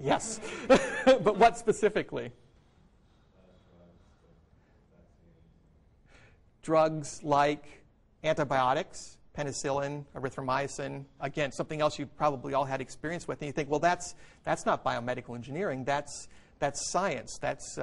Yes. But what specifically? Drugs like antibiotics, penicillin, erythromycin, again, something else you probably all had experience with, and you think, well, that's not biomedical engineering. That's science. That's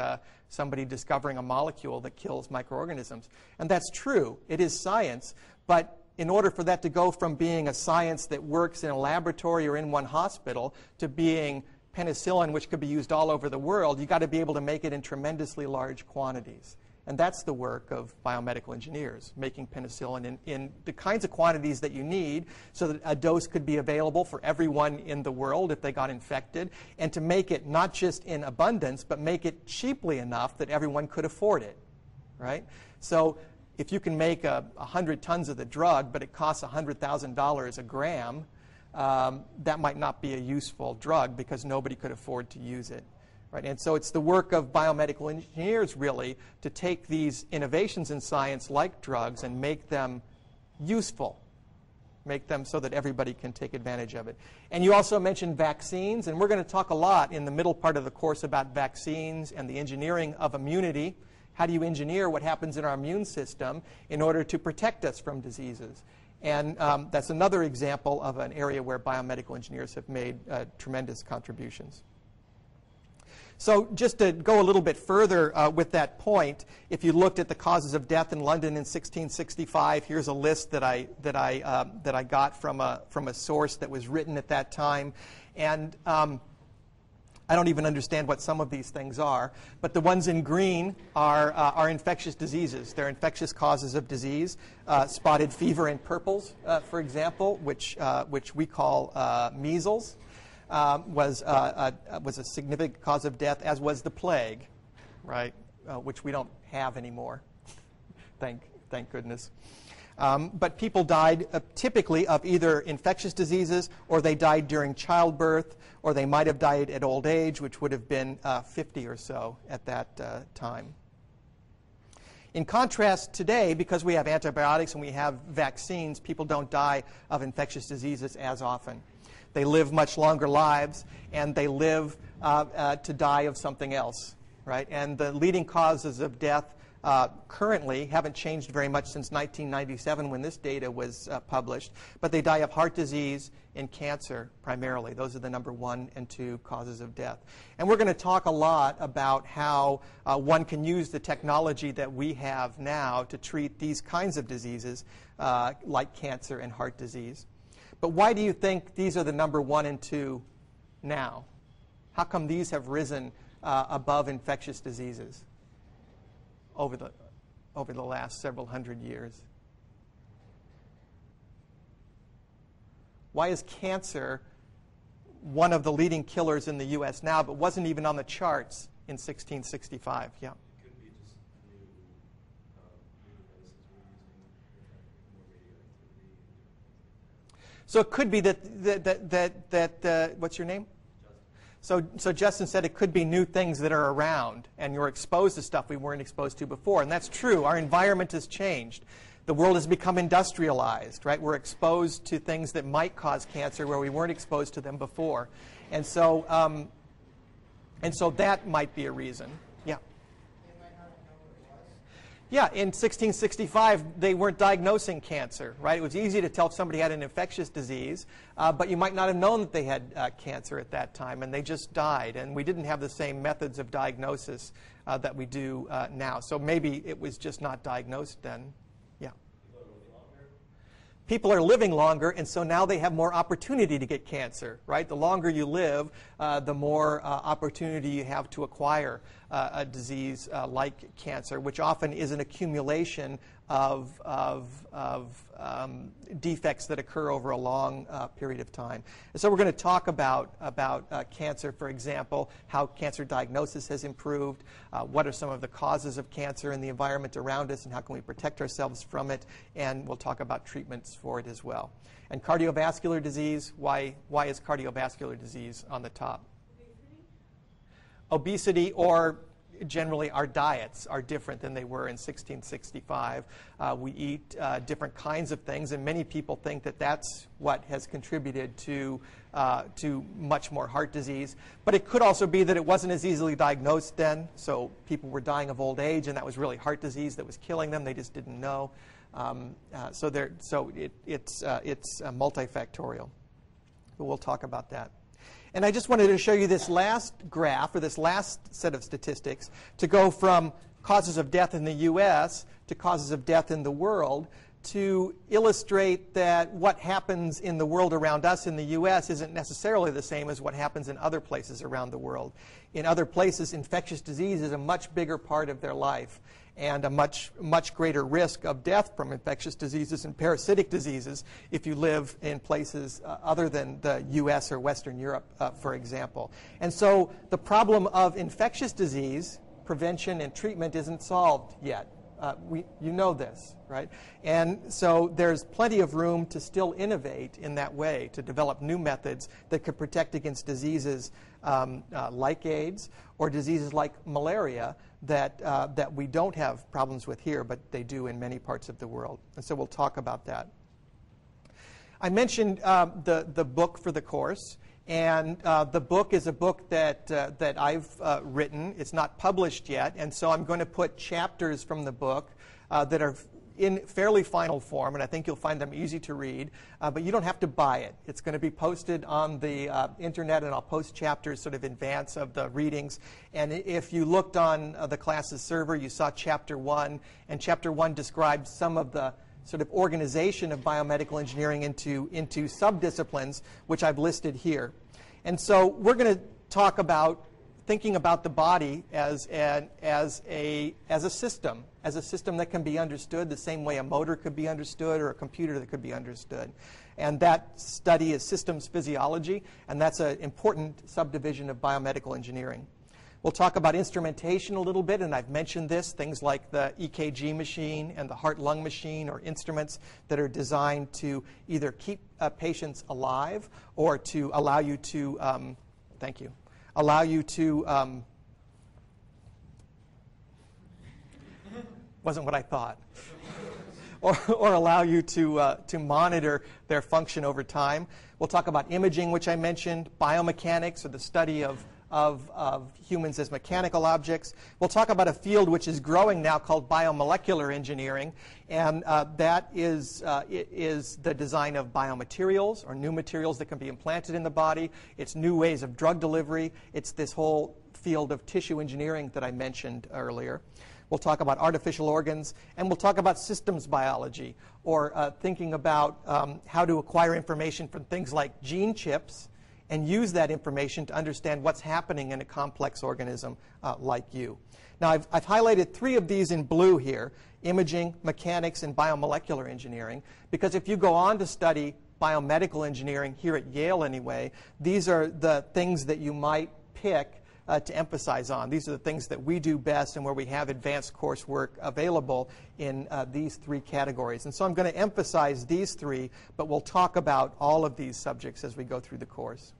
somebody discovering a molecule that kills microorganisms. And that's true. It is science. But in order for that to go from being a science that works in a laboratory or in one hospital to being penicillin, which could be used all over the world, you've got to be able to make it in tremendously large quantities. And that's the work of biomedical engineers, making penicillin in the kinds of quantities that you need so that a dose could be available for everyone in the world if they got infected, and to make it not just in abundance, but make it cheaply enough that everyone could afford it, right? So if you can make 100 tons of the drug, but it costs $100,000 a gram, that might not be a useful drug because nobody could afford to use it. Right? And so it's the work of biomedical engineers, really, to take these innovations in science like drugs and make them useful, make them so that everybody can take advantage of it. And you also mentioned vaccines, and we're going to talk a lot in the middle part of the course about vaccines and the engineering of immunity. How do you engineer what happens in our immune system in order to protect us from diseases? And that's another example of an area where biomedical engineers have made tremendous contributions. So just to go a little bit further with that point, if you looked at the causes of death in London in 1665, here's a list that I got from a source that was written at that time. And I don't even understand what some of these things are, but the ones in green are infectious diseases. They're infectious causes of disease. Spotted fever in purples, for example, which we call measles. Was a significant cause of death, as was the plague, right? Which we don't have anymore, thank goodness. But people died typically of either infectious diseases, or they died during childbirth, or they might have died at old age, which would have been 50 or so at that time. In contrast, today, because we have antibiotics and we have vaccines, people don't die of infectious diseases as often. They live much longer lives, and they live to die of something else, right? And the leading causes of death currently haven't changed very much since 1997 when this data was published, but they die of heart disease and cancer primarily. Those are the number 1 and 2 causes of death. And we're going to talk a lot about how one can use the technology that we have now to treat these kinds of diseases like cancer and heart disease. But why do you think these are the number 1 and 2 now? How come these have risen above infectious diseases over the last several hundred years? Why is cancer one of the leading killers in the U.S. now, but wasn't even on the charts in 1665? Yeah. So it could be that what's your name? So Justin said it could be new things that are around, and you're exposed to stuff we weren't exposed to before. And that's true. Our environment has changed. The world has become industrialized, right? We're exposed to things that might cause cancer where we weren't exposed to them before. And so that might be a reason. Yeah. Yeah, in 1665, they weren't diagnosing cancer, right? It was easy to tell if somebody had an infectious disease, but you might not have known that they had cancer at that time, and they just died. And we didn't have the same methods of diagnosis that we do now. So maybe it was just not diagnosed then. Yeah. People are living longer, and so now they have more opportunity to get cancer, right? The longer you live, the more opportunity you have to acquire a disease like cancer, which often is an accumulation of defects that occur over a long period of time. And so we're going to talk about cancer, for example, how cancer diagnosis has improved, what are some of the causes of cancer in the environment around us, and how can we protect ourselves from it, and we'll talk about treatments for it as well. And cardiovascular disease, why is cardiovascular disease on the top? Obesity, or generally our diets are different than they were in 1665. We eat different kinds of things, and many people think that that's what has contributed to much more heart disease. But it could also be that it wasn't as easily diagnosed then, so people were dying of old age, and that was really heart disease that was killing them. They just didn't know. So it's multifactorial. But we'll talk about that. And I just wanted to show you this last graph, or this last set of statistics, to go from causes of death in the U.S. to causes of death in the world, to illustrate that what happens in the world around us in the U.S. isn't necessarily the same as what happens in other places around the world. In other places, infectious disease is a much bigger part of their life, and a much greater risk of death from infectious diseases and parasitic diseases if you live in places other than the U.S. or Western Europe, for example. And so the problem of infectious disease prevention and treatment isn't solved yet. You know this, right? And so there's plenty of room to still innovate in that way, to develop new methods that could protect against diseases like AIDS or diseases like malaria that we don't have problems with here, but they do in many parts of the world. And so we'll talk about that. I mentioned the book for the course. And the book is a book that I've written. It's not published yet, and so I'm going to put chapters from the book that are in fairly final form, and I think you'll find them easy to read, but you don't have to buy it. It's going to be posted on the internet, and I'll post chapters sort of in advance of the readings. And if you looked on the class's server, you saw Chapter 1, and Chapter 1 describes some of the sort of organization of biomedical engineering into subdisciplines, which I've listed here. And so we're going to talk about thinking about the body as a system that can be understood the same way a motor could be understood or a computer that could be understood. And that study is systems physiology, and that's an important subdivision of biomedical engineering. We'll talk about instrumentation a little bit, and I've mentioned this, things like the EKG machine and the heart-lung machine, or instruments that are designed to either keep patients alive or to allow you to, wasn't what I thought, or allow you to monitor their function over time. We'll talk about imaging, which I mentioned, biomechanics, or the study of humans as mechanical objects. We'll talk about a field which is growing now called biomolecular engineering, and that is the design of biomaterials, or new materials that can be implanted in the body. It's new ways of drug delivery. It's this whole field of tissue engineering that I mentioned earlier. We'll talk about artificial organs, and we'll talk about systems biology, or thinking about how to acquire information from things like gene chips and use that information to understand what's happening in a complex organism like you. Now, I've highlighted 3 of these in blue here: imaging, mechanics, and biomolecular engineering, because if you go on to study biomedical engineering here at Yale anyway, these are the things that you might pick to emphasize on. These are the things that we do best and where we have advanced coursework available in these 3 categories. And so I'm going to emphasize these 3, but we'll talk about all of these subjects as we go through the course.